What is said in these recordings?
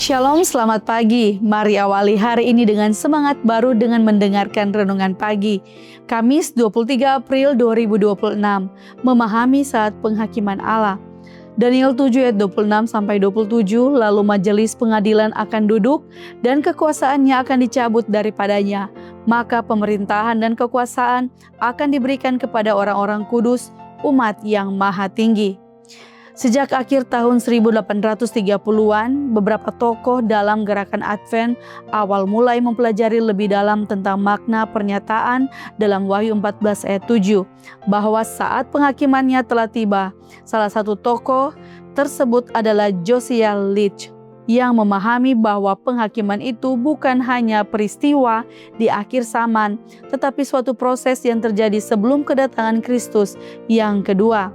Shalom, selamat pagi. Mari awali hari ini dengan semangat baru dengan mendengarkan renungan pagi. Kamis 23 April 2026, memahami saat penghakiman Allah. Daniel 7 ayat 26-27, lalu majelis pengadilan akan duduk dan kekuasaannya akan dicabut daripadanya. Maka pemerintahan dan kekuasaan akan diberikan kepada orang-orang kudus, umat yang maha tinggi. Sejak akhir tahun 1830-an, beberapa tokoh dalam gerakan Advent awal mulai mempelajari lebih dalam tentang makna pernyataan dalam Wahyu 14 ayat 7, bahwa saat penghakimannya telah tiba. Salah satu tokoh tersebut adalah Josiah Litch, yang memahami bahwa penghakiman itu bukan hanya peristiwa di akhir zaman, tetapi suatu proses yang terjadi sebelum kedatangan Kristus yang kedua.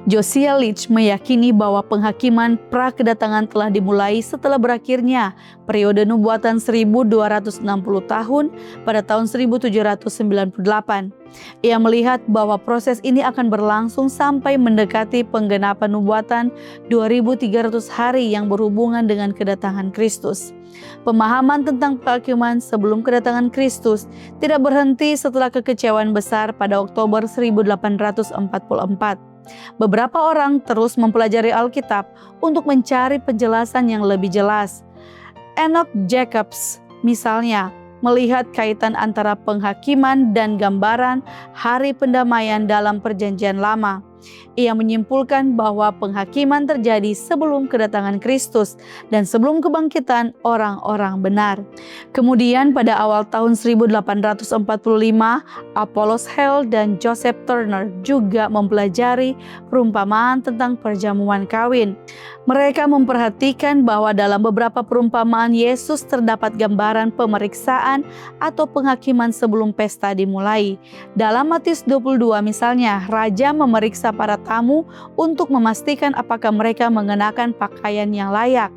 Josiah Litch meyakini bahwa penghakiman pra-kedatangan telah dimulai setelah berakhirnya periode nubuatan 1260 tahun pada tahun 1798. Ia melihat bahwa proses ini akan berlangsung sampai mendekati penggenapan nubuatan 2300 hari yang berhubungan dengan kedatangan Kristus. Pemahaman tentang penghakiman sebelum kedatangan Kristus tidak berhenti setelah kekecewaan besar pada Oktober 1844. Beberapa orang terus mempelajari Alkitab untuk mencari penjelasan yang lebih jelas. Enoch Jacobs misalnya melihat kaitan antara penghakiman dan gambaran hari pendamaian dalam Perjanjian Lama. Ia menyimpulkan bahwa penghakiman terjadi sebelum kedatangan Kristus dan sebelum kebangkitan orang-orang benar. Kemudian pada awal tahun 1845, Apollos Hale dan Joseph Turner juga mempelajari perumpamaan tentang perjamuan kawin. Mereka memperhatikan bahwa dalam beberapa perumpamaan Yesus terdapat gambaran pemeriksaan atau penghakiman sebelum pesta dimulai. Dalam Matius 22 misalnya, raja memeriksa para tamu untuk memastikan apakah mereka mengenakan pakaian yang layak.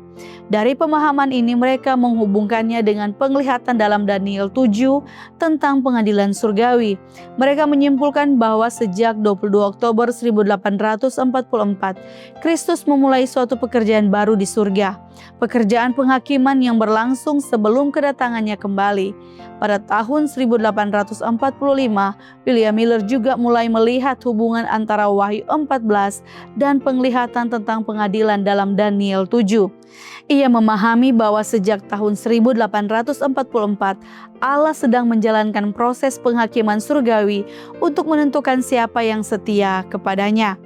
Dari pemahaman ini mereka menghubungkannya dengan penglihatan dalam Daniel 7 tentang pengadilan surgawi. Mereka menyimpulkan bahwa sejak 22 Oktober 1844, Kristus memulai suatu pekerjaan baru di surga. Pekerjaan penghakiman yang berlangsung sebelum kedatangannya kembali. Pada tahun 1845, William Miller juga mulai melihat hubungan antara Wahyu 14 dan penglihatan tentang pengadilan dalam Daniel 7. Ia memahami bahwa sejak tahun 1844, Allah sedang menjalankan proses penghakiman surgawi untuk menentukan siapa yang setia kepadanya.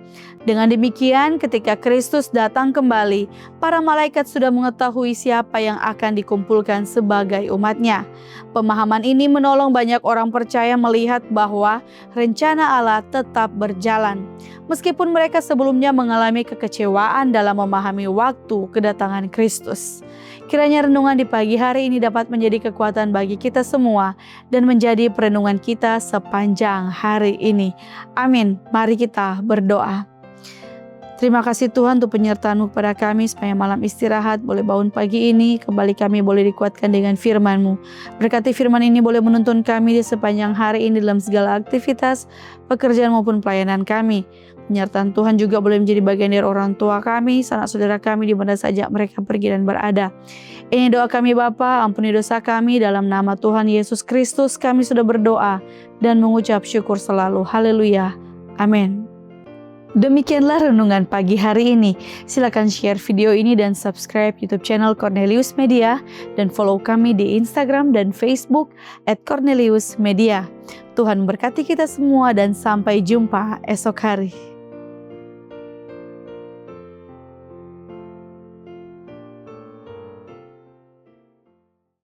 Dengan demikian, ketika Kristus datang kembali, para malaikat sudah mengetahui siapa yang akan dikumpulkan sebagai umatnya. Pemahaman ini menolong banyak orang percaya melihat bahwa rencana Allah tetap berjalan. Meskipun mereka sebelumnya mengalami kekecewaan dalam memahami waktu kedatangan Kristus. Kiranya renungan di pagi hari ini dapat menjadi kekuatan bagi kita semua dan menjadi perenungan kita sepanjang hari ini. Amin. Mari kita berdoa. Terima kasih Tuhan untuk penyertaan-Mu kepada kami supaya malam istirahat boleh bangun pagi ini, kembali kami boleh dikuatkan dengan firman-Mu. Berkati firman ini boleh menuntun kami di sepanjang hari ini dalam segala aktivitas, pekerjaan maupun pelayanan kami. Penyertaan Tuhan juga boleh menjadi bagian dari orang tua kami, sanak saudara kami di mana saja mereka pergi dan berada. Ini doa kami Bapa, ampuni dosa kami, dalam nama Tuhan Yesus Kristus kami sudah berdoa dan mengucap syukur selalu. Haleluya. Amin. Demikianlah renungan pagi hari ini. Silakan share video ini dan subscribe YouTube channel Cornelius Media dan follow kami di Instagram dan Facebook @corneliusmedia. Tuhan memberkati kita semua dan sampai jumpa esok hari.